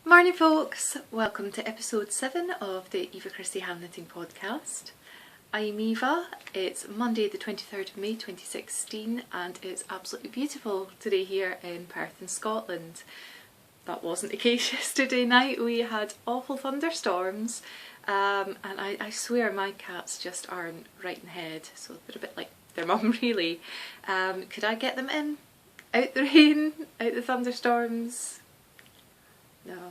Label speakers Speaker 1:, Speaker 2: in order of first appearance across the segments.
Speaker 1: Morning folks, welcome to episode 7 of the Eva Christie hand knitting podcast. I'm Eva, it's Monday the 23rd of May 2016 and it's absolutely beautiful today here in Perth in Scotland. That wasn't the case yesterday night, we had awful thunderstorms and I swear my cats just aren't right in the head, so they're a bit like their mum really. Could I get them in? Out the rain? Out the thunderstorms? No.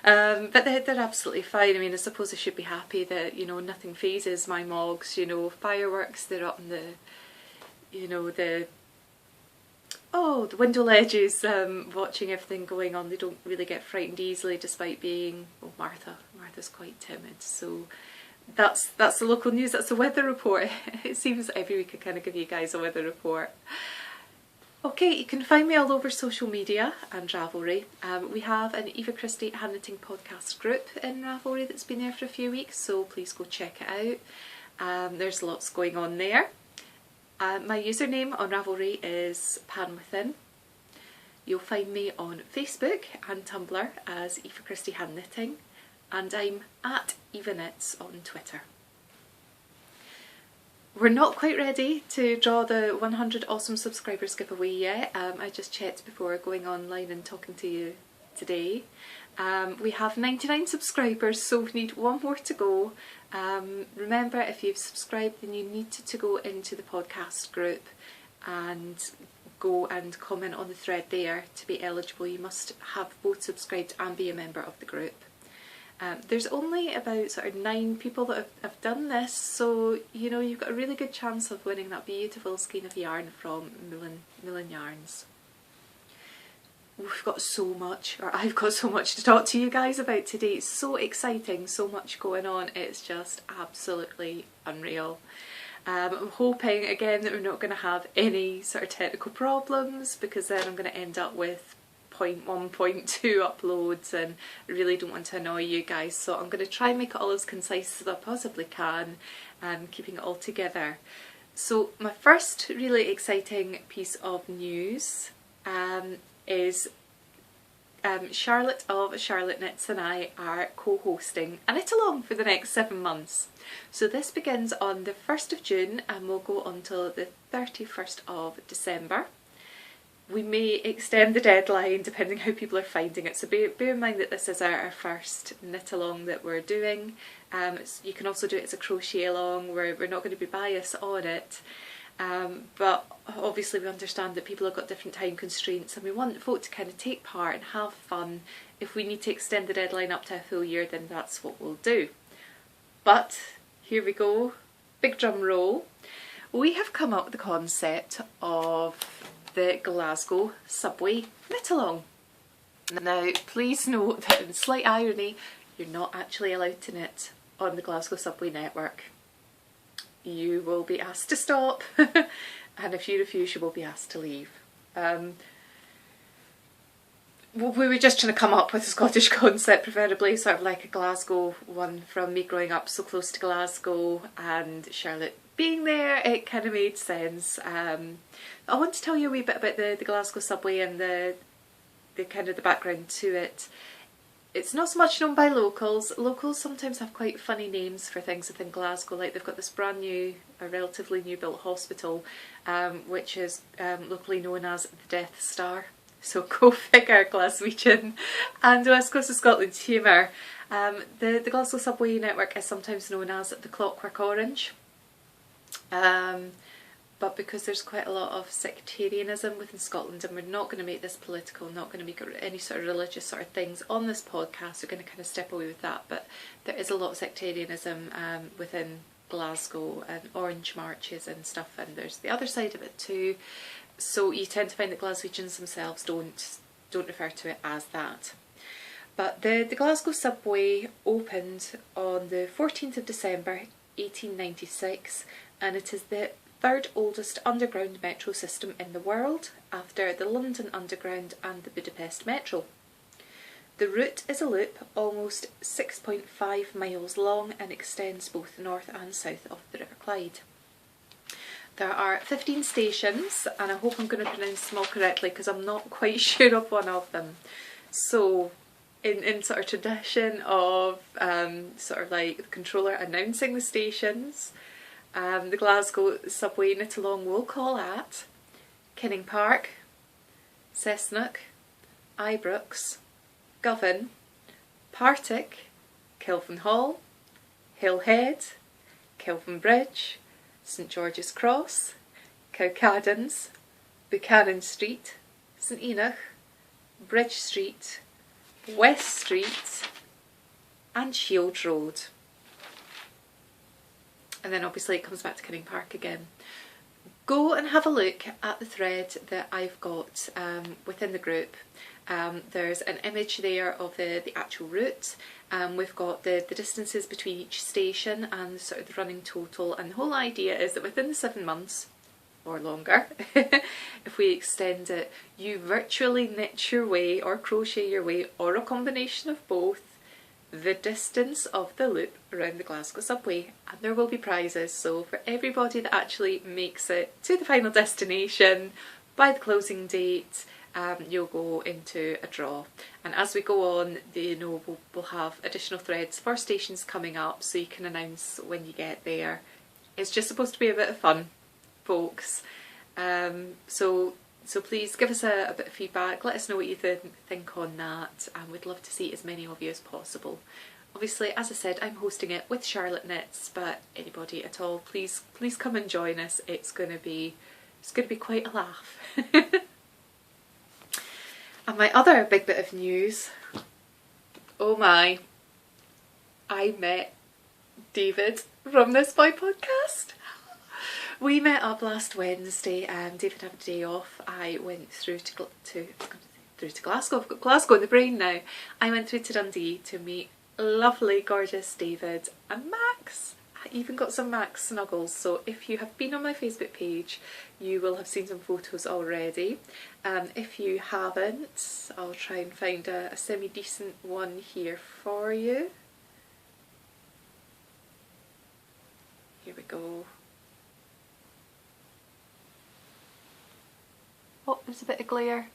Speaker 1: But they're absolutely fine. I mean, I suppose I should be happy that, you know, nothing phases my mogs, you know, fireworks, they're up in the, you know, the window ledges, watching everything going on. They don't really get frightened easily despite being, well, Martha's quite timid, so that's the local news, that's the weather report. It seems every week I kind of give you guys a weather report. Okay, you can find me all over social media and Ravelry. We have an Eva Christie hand knitting podcast group in Ravelry that's been there for a few weeks, so please go check it out. There's lots going on there. My username on Ravelry is panwithin. You'll find me on Facebook and Tumblr as Eva Christie hand knitting, and I'm at Eva Knits on Twitter. We're not quite ready to draw the 100 awesome subscribers giveaway yet. I just checked before going online and talking to you today. We have 99 subscribers, so we need one more to go. Remember, if you've subscribed, then you need to go into the podcast group and go and comment on the thread there to be eligible. You must have both subscribed and be a member of the group. There's only about sort of 9 people that have done this, so you know you've got a really good chance of winning that beautiful skein of yarn from Millen Yarns. We've got so much, or I've got so much to talk to you guys about today. It's so exciting, so much going on, it's just absolutely unreal. I'm hoping again that we're not going to have any sort of technical problems, because then I'm going to end up with 0.1, 0.2 uploads and I really don't want to annoy you guys, so I'm going to try and make it all as concise as I possibly can and keeping it all together. So my first really exciting piece of news is Charlotte of Charlotte Knits and I are co-hosting a knit along for the next 7 months. So this begins on the 1st of June and will go until the 31st of December. We may extend the deadline depending how people are finding it, so bear in mind that this is our first knit along that we're doing. You can also do it as a crochet along, we're not going to be biased on it, but obviously we understand that people have got different time constraints and we want folk to kind of take part and have fun. If we need to extend the deadline up to a full year, then that's what we'll do. But here we go, big drum roll. We have come up with the concept of the Glasgow Subway knit along. Now please note that in slight irony, you're not actually allowed to knit on the Glasgow Subway network. You will be asked to stop and if you refuse you will be asked to leave. We were just trying to come up with a Scottish concept, preferably sort of like a Glasgow one from me growing up so close to Glasgow and Charlotte being there, it kind of made sense. I want to tell you a wee bit about the Glasgow Subway and the kind of the background to it. It's not so much known by locals. Locals sometimes have quite funny names for things within Glasgow, like they've got this brand new, a relatively new built hospital, which is locally known as the Death Star. So go figure, Glaswegian and West Coast of Scotland's humour. The Glasgow Subway network is sometimes known as the Clockwork Orange. But because there's quite a lot of sectarianism within Scotland, and we're not going to make this political, not going to make any sort of religious sort of things on this podcast, we're going to kind of step away with that, but there is a lot of sectarianism within Glasgow and orange marches and stuff, and there's the other side of it too, so you tend to find that Glaswegians themselves don't refer to it as that. But the Glasgow Subway opened on the 14th of December 1896, and it is the 3rd oldest underground metro system in the world, after the London Underground and the Budapest Metro. The route is a loop almost 6.5 miles long and extends both north and south of the River Clyde. There are 15 stations, and I hope I'm going to pronounce them all correctly because I'm not quite sure of one of them. So in sort of tradition of sort of like the controller announcing the stations, the Glasgow subway knit along will call at Kinning Park, Cessnock, Ibrox, Govan, Partick, Kilfin Hall, Hillhead, Kilfin Bridge, St George's Cross, Cowcaddens, Buchanan Street, St Enoch, Bridge Street, West Street and Shield Road. And then obviously it comes back to Kinning Park again. Go and have a look at the thread that I've got within the group. There's an image there of the actual route. We've got the distances between each station and sort of the running total, and the whole idea is that within the 7 months or longer, if we extend it, you virtually knit your way or crochet your way, or a combination of both, the distance of the loop around the Glasgow subway, and there will be prizes. So for everybody that actually makes it to the final destination by the closing date, you'll go into a draw. And as we go on, we'll have additional threads for stations coming up, so you can announce when you get there. It's just supposed to be a bit of fun, folks. So please give us a bit of feedback, let us know what you think on that, and we'd love to see as many of you as possible. Obviously, as I said, I'm hosting it with Charlotte Knits, but anybody at all, please come and join us. It's going to be quite a laugh. And my other big bit of news, oh my, I met David from This Boy podcast. We met up last Wednesday. David had a day off. I went through to Glasgow. I've got Glasgow in the brain now. I went through to Dundee to meet lovely, gorgeous David and Max. I even got some Max snuggles. So if you have been on my Facebook page, you will have seen some photos already. If you haven't, I'll try and find a semi-decent one here for you. Here we go. Oh, there's a bit of glare.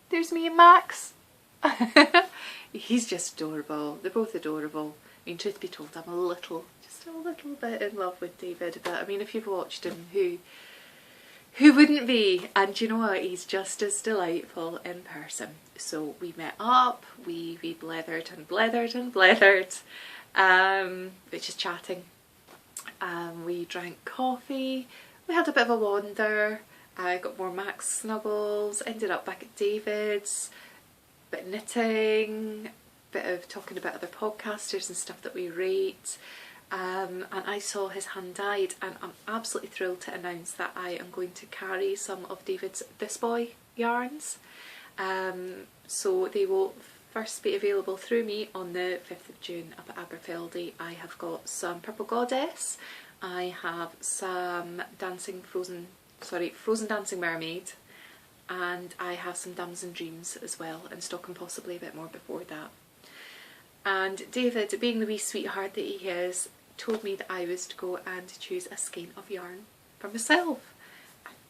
Speaker 1: There's me and Max. He's just adorable. They're both adorable. I mean, truth be told, I'm just a little bit in love with David. But I mean, if you've watched him, who wouldn't be? And you know what? He's just as delightful in person. So we met up. We blethered and blethered and blethered. Which is chatting. We drank coffee. We had a bit of a wander. I got more Max snuggles, ended up back at David's, bit of knitting, bit of talking about other podcasters and stuff that we rate, and I saw his hand dyed, and I'm absolutely thrilled to announce that I am going to carry some of David's This Boy yarns. So they will first be available through me on the 5th of June up at Aberfeldy. I have got some Purple Goddess, I have some Frozen Dancing Mermaid, and I have some Damson Dreams as well in stock, and possibly a bit more before that. And David, being the wee sweetheart that he is, told me that I was to go and choose a skein of yarn for myself.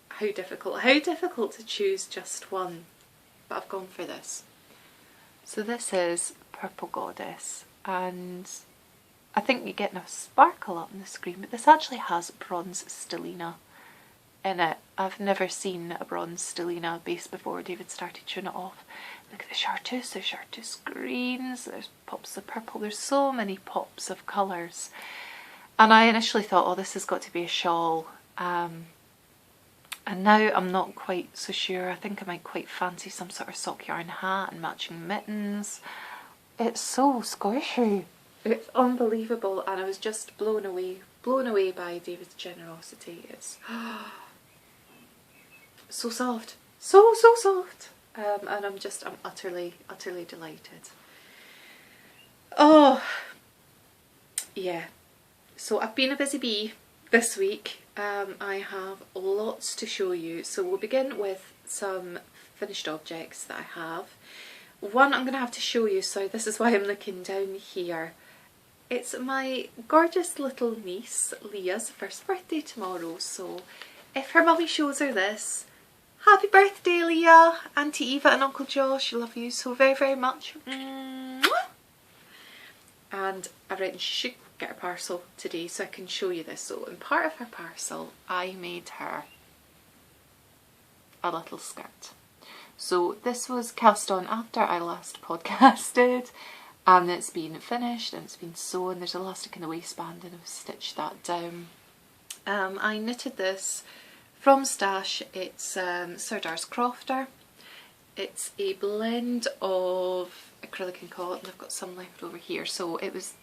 Speaker 1: How difficult to choose just one, but I've gone for this. So this is Purple Goddess, and I think you're getting a sparkle up on the screen, but this actually has bronze stellina in it. I've never seen a bronze stellina base before. David started showing it off. Look at the chartreuse, there's chartreuse greens, there's pops of purple, there's so many pops of colours. And I initially thought, oh, this has got to be a shawl. And now I'm not quite so sure. I think I might quite fancy some sort of sock yarn hat and matching mittens. It's so squishy. It's unbelievable, and I was just blown away by David's generosity. It's so soft, so soft, and I'm utterly delighted. Oh yeah, so I've been a busy bee this week. I have lots to show you, so we'll begin with some finished objects that I have. One I'm going to have to show you, so this is why I'm looking down here. It's my gorgeous little niece Leah's first birthday tomorrow, so if her mummy shows her this, Happy birthday, Leah! Auntie Eva and Uncle Josh, love you so very, very much. And I've written she should get her parcel today so I can show you this. So in part of her parcel, I made her a little skirt. So this was cast on after I last podcasted, and it's been finished and it's been sewn. There's elastic in the waistband and I've stitched that down. I knitted this from Stash. It's Serdar's Crofter. It's a blend of acrylic and cotton. I've got some left over here. So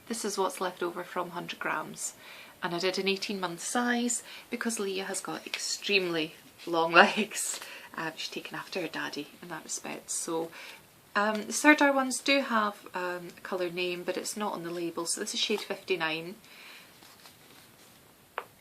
Speaker 1: this is what's left over from 100 grams. And I did an 18-month size because Leah has got extremely long legs. She's taken after her daddy in that respect. So the Serdar ones do have a colour name, but it's not on the label. So this is shade 59.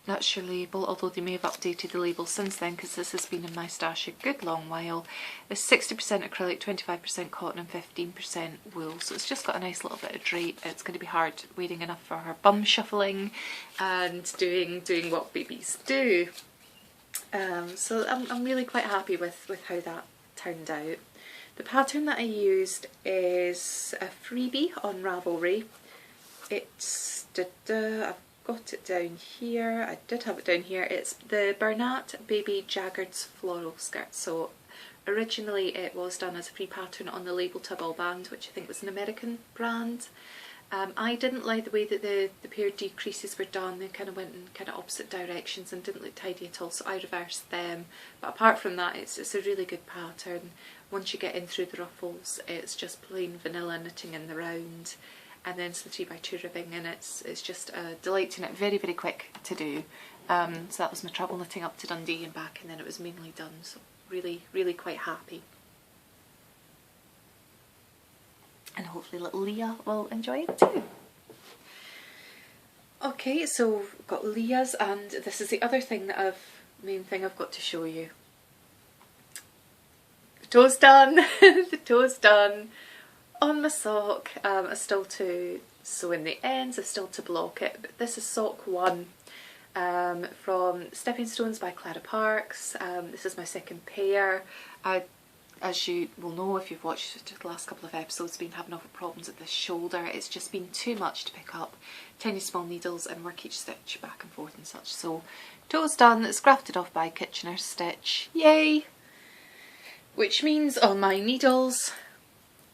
Speaker 1: That's your label, although they may have updated the label since then because this has been in my stash a good long while. It's 60% acrylic, 25% cotton and 15% wool, so it's just got a nice little bit of drape. It's going to be hard wearing enough for her bum shuffling and doing what babies do. So I'm really quite happy with how that turned out. The pattern that I used is a freebie on Ravelry. It's I've got it down here. I did have it down here. It's the Bernat Baby Jaggards floral skirt. So originally it was done as a free pattern on the Label to a Ball Band, which I think was an American brand. I didn't like the way that the pair decreases were done. They kind of went in kind of opposite directions and didn't look tidy at all, so I reversed them. But apart from that, it's a really good pattern. Once you get in through the ruffles, it's just plain vanilla knitting in the round, and then some 3x2 ribbing, and it's just a delight to knit. Very, very quick to do. So that was my travel knitting up to Dundee and back, and then it was mainly done. So really, really quite happy. And hopefully little Leah will enjoy it too. Okay, so we've got Leah's, and this is the other thing that main thing I've got to show you. The toe's done. The toe's done on my sock. I still to sew in the ends, I still to block it, but this is sock 1 from Stepping Stones by Clara Parks. This is my second pair. As you will know if you've watched the last couple of episodes, been having awful problems with this shoulder. It's just been too much to pick up tiny small needles and work each stitch back and forth and such. So toe's done. It's grafted off by Kitchener Stitch. Yay! Which means on my needles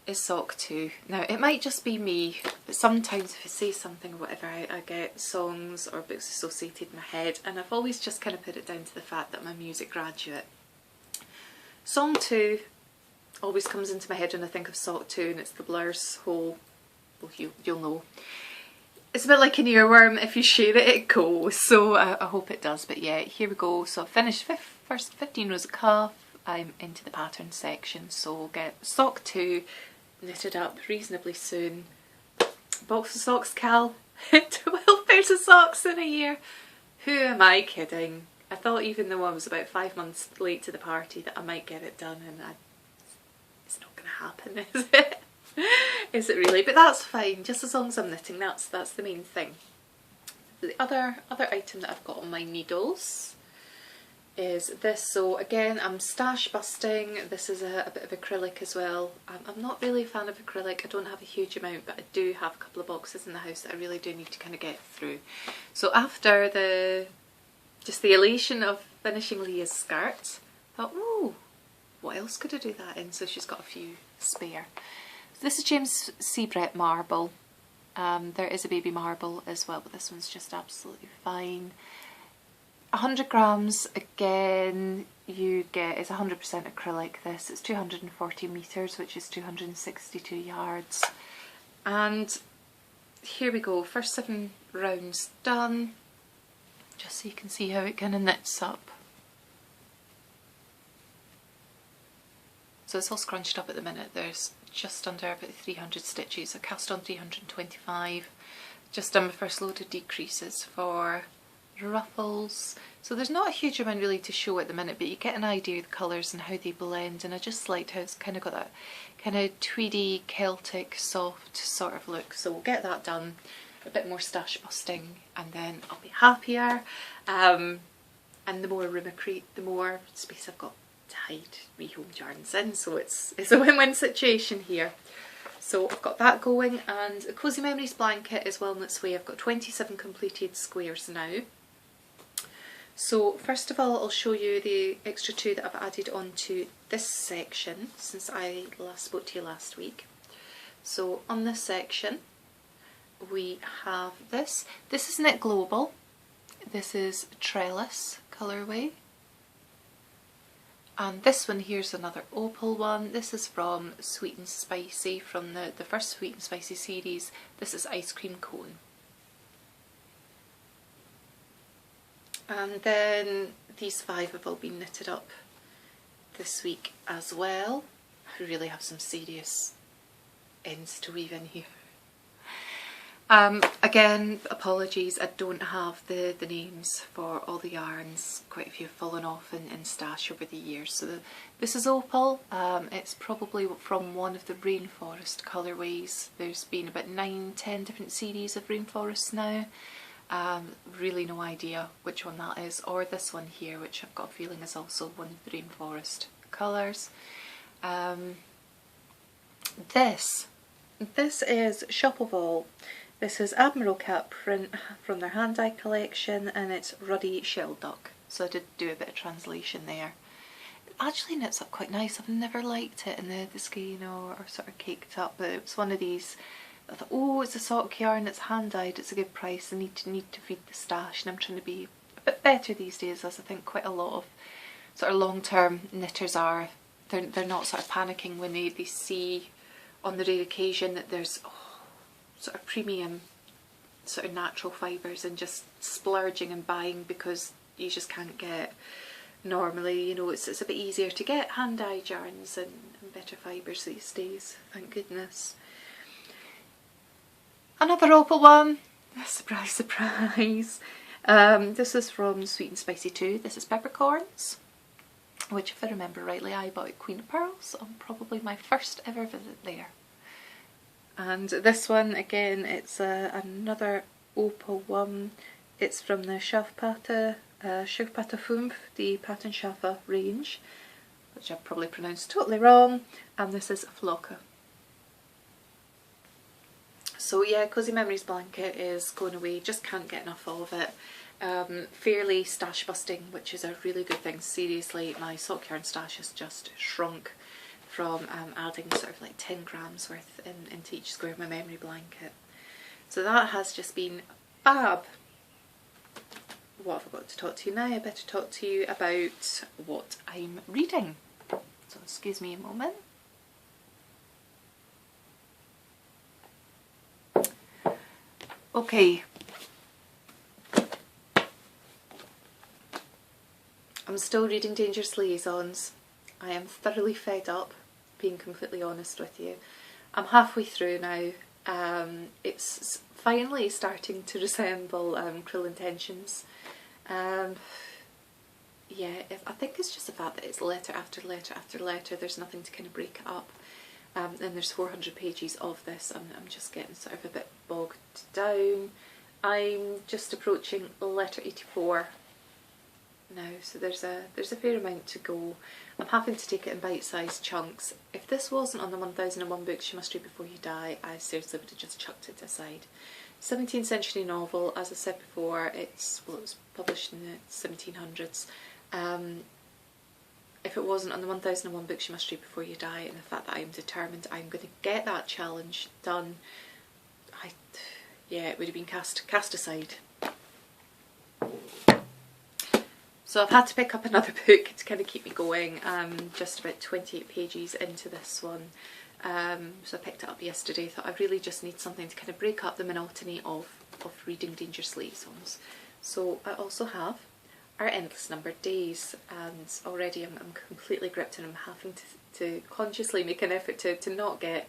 Speaker 1: is sock 2. Now it might just be me, but sometimes if I say something or whatever, I get songs or books associated in my head, and I've always just kind of put it down to the fact that I'm a music graduate. Song 2 always comes into my head when I think of sock 2, and it's the Blur's whole, well, you'll know. It's a bit like an earworm, if you share it, it goes, so I hope it does. But yeah, here we go. So I've finished first 15 rows of cuff. I'm into the pattern section, so we'll get sock 2 knitted up reasonably soon. Box of socks, Cal. 12 pairs of socks in a year. Who am I kidding? I thought even though I was about 5 months late to the party that I might get it done, and it's not going to happen, is it? Is it really? But that's fine, just as long as I'm knitting, that's the main thing. The other item that I've got on my needles is this. So again, I'm stash busting. This is a bit of acrylic as well. I'm not really a fan of acrylic. I don't have a huge amount, but I do have a couple of boxes in the house that I really do need to kind of get through. So after just the elation of finishing Leah's skirt, I thought, ooh, what else could I do that in? So she's got a few spare. So this is James Seabrett marble. There is a baby marble as well, but this one's just absolutely fine. 100 grams, again, you get, it's 100% acrylic this. It's 240 metres, which is 262 yards. And here we go, first 7 rounds done. Just so you can see how it kind of knits up. So it's all scrunched up at the minute. There's just under about 300 stitches. I cast on 325. Just done my first load of decreases for ruffles. So there's not a huge amount really to show at the minute, but you get an idea of the colours and how they blend, and I just liked how it's kind of got that kind of tweedy, Celtic, soft sort of look. So we'll get that done. A bit more stash busting and then I'll be happier. And the more room I create, the more space I've got to hide me home yarns in, so it's a win-win situation here. So I've got that going, and a Cozy Memories blanket is well on its way. I've got 27 completed squares now. So first of all, I'll show you the extra 2 that I've added onto this section since I last spoke to you last week. So on this section we have this. This is Knit Global. This is Trellis colourway. And this one here's another opal one. This is from Sweet and Spicy, from the first Sweet and Spicy series. This is Ice Cream Cone. And then these 5 have all been knitted up this week as well. I really have some serious ends to weave in here. Again, apologies, I don't have the names for all the yarns. Quite a few have fallen off in stash over the years. So this is opal. It's probably from one of the rainforest colourways. There's been about 9-10 different series of rainforests now. Really no idea which one that is, or this one here, which I've got a feeling is also one of the rainforest colours. This is Shop of All. This is Admiral Cat print from their hand dye collection, and it's Ruddy Shelduck. So I did do a bit of translation there. It actually knits up quite nice. I've never liked it in the skein or sort of caked up, but it was one of these. I thought, oh, it's a sock yarn, it's hand dyed, it's a good price, I need to feed the stash, and I'm trying to be a bit better these days, as I think quite a lot of sort of long-term knitters are. They're not sort of panicking when they see on the rare occasion that there's sort of premium sort of natural fibres, and just splurging and buying because you just can't get normally. You know, it's a bit easier to get hand dyed yarns and better fibres these days, thank goodness. Another opal one, surprise surprise. This is from Sweet and Spicy 2. This is Peppercorns, which if I remember rightly I bought at Queen of Pearls on probably my first ever visit there. And this one again, it's another opal one. It's from the Shavpata Fumf, the Pattern Shafa range, which I've probably pronounced totally wrong, and this is Flocka. So yeah, Cozy Memories blanket is going away, just can't get enough of it. Fairly stash busting, which is a really good thing. Seriously, my sock yarn stash has just shrunk from adding sort of like 10 grams worth into each square of my memory blanket. So that has just been fab. What have I got to talk to you now? I better talk to you about what I'm reading. So excuse me a moment. Okay. I'm still reading Dangerous Liaisons. I am thoroughly fed up, being completely honest with you. I'm halfway through now. It's finally starting to resemble Cruel Intentions. Yeah, I think it's just the fact that it's letter after letter after letter. There's nothing to kind of break it up. And there's 400 pages of this. I'm just getting sort of a bit bogged down. I'm just approaching letter 84 now, so there's a fair amount to go. I'm having to take it in bite-sized chunks. If this wasn't on the 1001 Books You Must Read Before You Die, I seriously would have just chucked it aside. 17th century novel, as I said before, it was published in the 1700s. If it wasn't on the 1001 Books You Must Read Before You Die, and the fact that I'm determined I'm going to get that challenge done, yeah, it would have been cast aside. So I've had to pick up another book to kind of keep me going. I'm just about 28 pages into this one. So I picked it up yesterday. Thought I really just need something to kind of break up the monotony of reading Dangerous Liaisons. So I also have Our Endless Numbered Days, and already I'm completely gripped, and I'm having to consciously make an effort to not get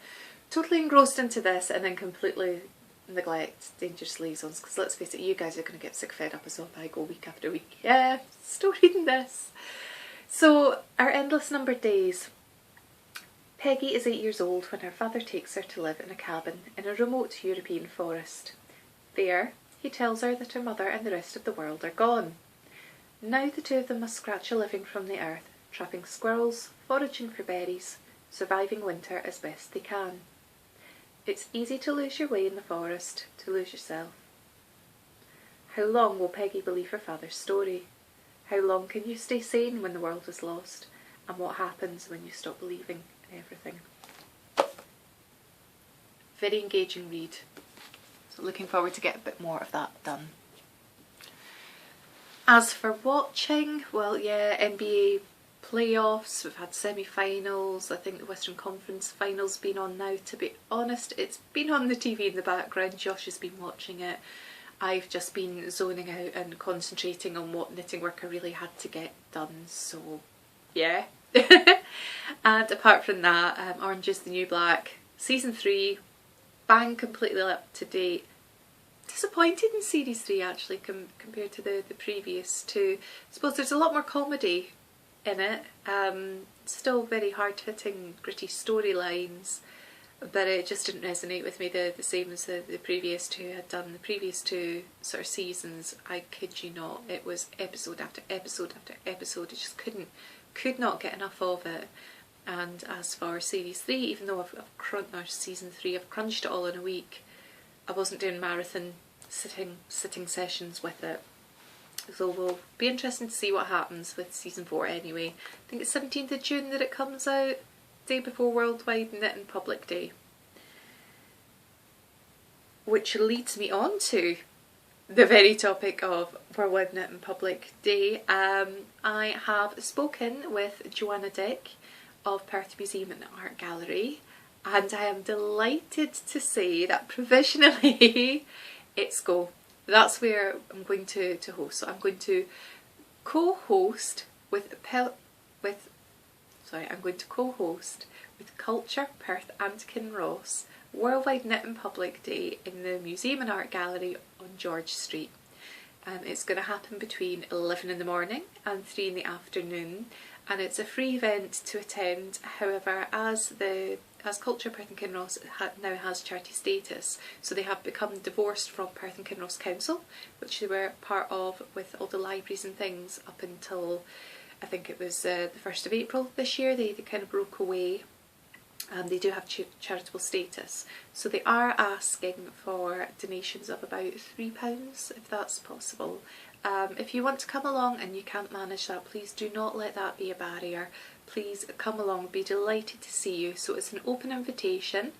Speaker 1: totally engrossed into this and then completely neglect Dangerous Liaisons, because let's face it, you guys are going to get sick fed up as well if I go week after week. Yeah, still reading this. So, Our Endless Numbered Days. Peggy is 8 years old when her father takes her to live in a cabin in a remote European forest. There, he tells her that her mother and the rest of the world are gone. Now the two of them must scratch a living from the earth, trapping squirrels, foraging for berries, surviving winter as best they can. It's easy to lose your way in the forest, to lose yourself. How long will Peggy believe her father's story? How long can you stay sane when the world is lost? And what happens when you stop believing in everything? Very engaging read. So looking forward to get a bit more of that done. As for watching, well, yeah, NBA playoffs, we've had semi-finals. I think the Western Conference finals been on now. To be honest, it's been on the TV in the background. Josh has been watching it. I've just been zoning out and concentrating on what knitting work I really had to get done, so yeah. And apart from that, Orange is the New Black, season 3, bang, completely up to date. Disappointed in series 3 actually compared to the previous two. I suppose there's a lot more comedy in it, still very hard-hitting, gritty storylines, but it just didn't resonate with me the same as the previous two had done. The previous two sort of seasons, I kid you not, it was episode after episode after episode. I just could not get enough of it. And as for series 3, even though season 3, I've crunched it all in a week, I wasn't doing marathon sitting sessions with it. So we'll be interested to see what happens with season 4 anyway. I think it's 17th of June that it comes out, day before Worldwide Knitting Public Day. Which leads me on to the very topic of Worldwide Knitting Public Day. I have spoken with Joanna Dick of Perth Museum and Art Gallery, and I am delighted to say that provisionally it's go. That's where I'm going to host. So I'm going to co-host with Culture Perth and Kinross Worldwide Knitting Public Day in the Museum and Art Gallery on George Street. It's going to happen between 11 in the morning and 3 in the afternoon, and it's a free event to attend. However, as Culture Perth and Kinross now has charity status, so they have become divorced from Perth and Kinross Council, which they were part of with all the libraries and things up until I think it was the 1st of April this year. They kind of broke away. They do have charitable status, so they are asking for donations of about £3 if that's possible. If you want to come along and you can't manage that, please do not let that be a barrier. Please come along, be delighted to see you. So it's an open invitation.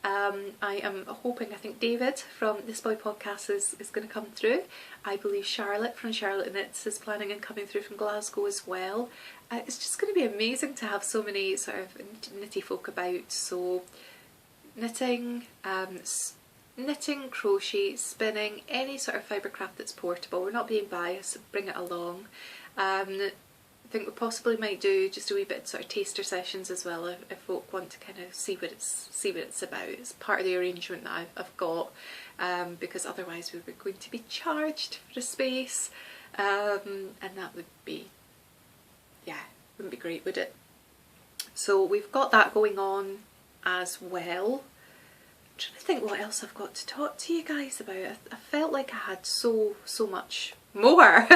Speaker 1: I am hoping, I think David from This Boy Podcast is going to come through. I believe Charlotte from Charlotte Knits is planning on coming through from Glasgow as well. It's just going to be amazing to have so many sort of knitty folk about. So knitting, crochet, spinning, any sort of fibre craft that's portable. We're not being biased, bring it along. I think we possibly might do just a wee bit sort of taster sessions as well if folk want to kind of see what it's about. It's part of the arrangement that I've got, because otherwise we were going to be charged for a space, and that would be, yeah, wouldn't be great, would it? So we've got that going on as well. I'm trying to think what else I've got to talk to you guys about. I felt like I had so much more.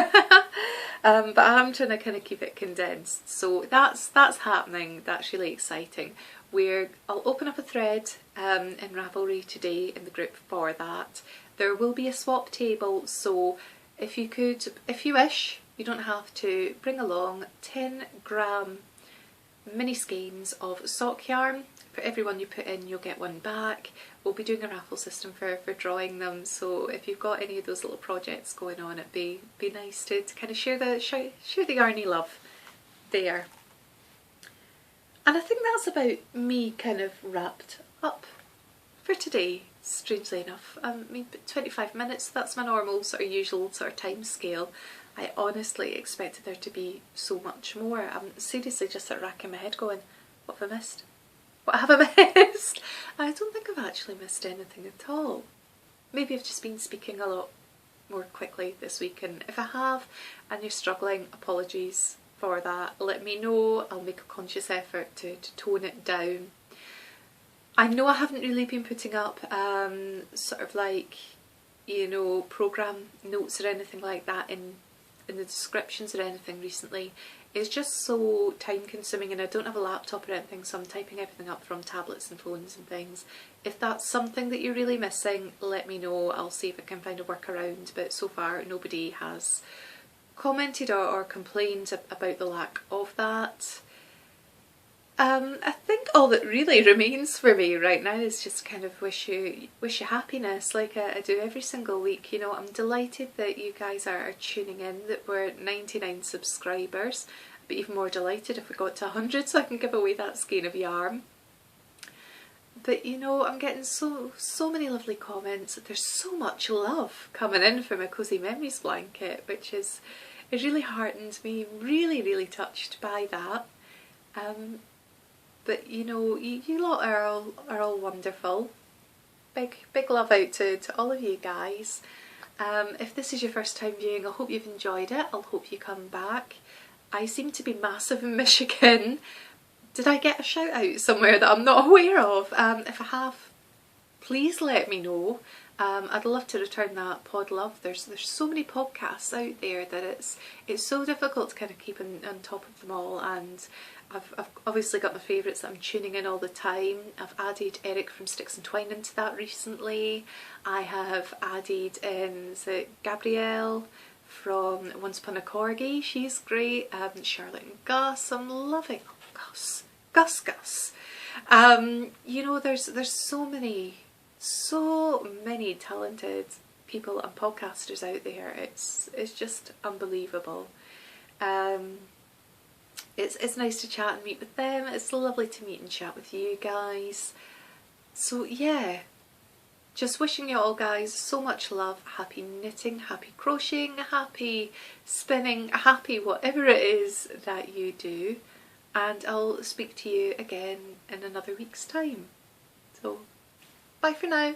Speaker 1: But I'm trying to kind of keep it condensed. So that's happening. That's really exciting. I'll open up a thread in Ravelry today in the group for that. There will be a swap table, so if you wish, you don't have to, bring along 10-gram mini skeins of sock yarn. For everyone you put in, you'll get one back. We'll be doing a raffle system for drawing them, so if you've got any of those little projects going on, it'd be nice to kind of share the yarny love there. And I think that's about me kind of wrapped up for today, strangely enough. I mean, 25 minutes, that's my normal sort of usual sort of time scale. I honestly expected there to be so much more. I'm seriously just sort of racking my head going, what have I missed? What have I missed? I don't think I've actually missed anything at all. Maybe I've just been speaking a lot more quickly this week, and if I have and you're struggling, apologies for that. Let me know. I'll make a conscious effort to tone it down. I know I haven't really been putting up sort of like, you know, programme notes or anything like that in the descriptions or anything recently. it's just so time consuming, and I don't have a laptop or anything, so I'm typing everything up from tablets and phones and things. If that's something that you're really missing, let me know. I'll see if I can find a workaround, but so far nobody has commented or complained about the lack of that. I think all that really remains for me right now is just kind of wish you happiness, like I do every single week. You know, I'm delighted that you guys are tuning in, that we're 99 subscribers. I'd be even more delighted if we got to 100 so I can give away that skein of yarn. But you know, I'm getting so many lovely comments. There's so much love coming in from a Cozy Memories blanket, which is, it really heartened me. Really touched by that. But you know, you lot are all wonderful. Big love out to all of you guys. If this is your first time viewing, I hope you've enjoyed it. I'll hope you come back. I seem to be massive in Michigan. Did I get a shout out somewhere that I'm not aware of? If I have, please let me know. I'd love to return that pod love. There's so many podcasts out there that it's so difficult to kind of keep on top of them all, and I've obviously got my favourites that I'm tuning in all the time. I've added Eric from Sticks and Twine into that recently. I have added in, is it Gabrielle from Once Upon a Corgi? She's great. Charlotte and Gus, I'm loving Gus. You know, there's so many talented people and podcasters out there. It's just unbelievable. It's nice to chat and meet with them. It's lovely to meet and chat with you guys. So yeah, just wishing you all guys so much love. Happy knitting, happy crocheting, happy spinning, happy whatever it is that you do. And I'll speak to you again in another week's time. So bye for now.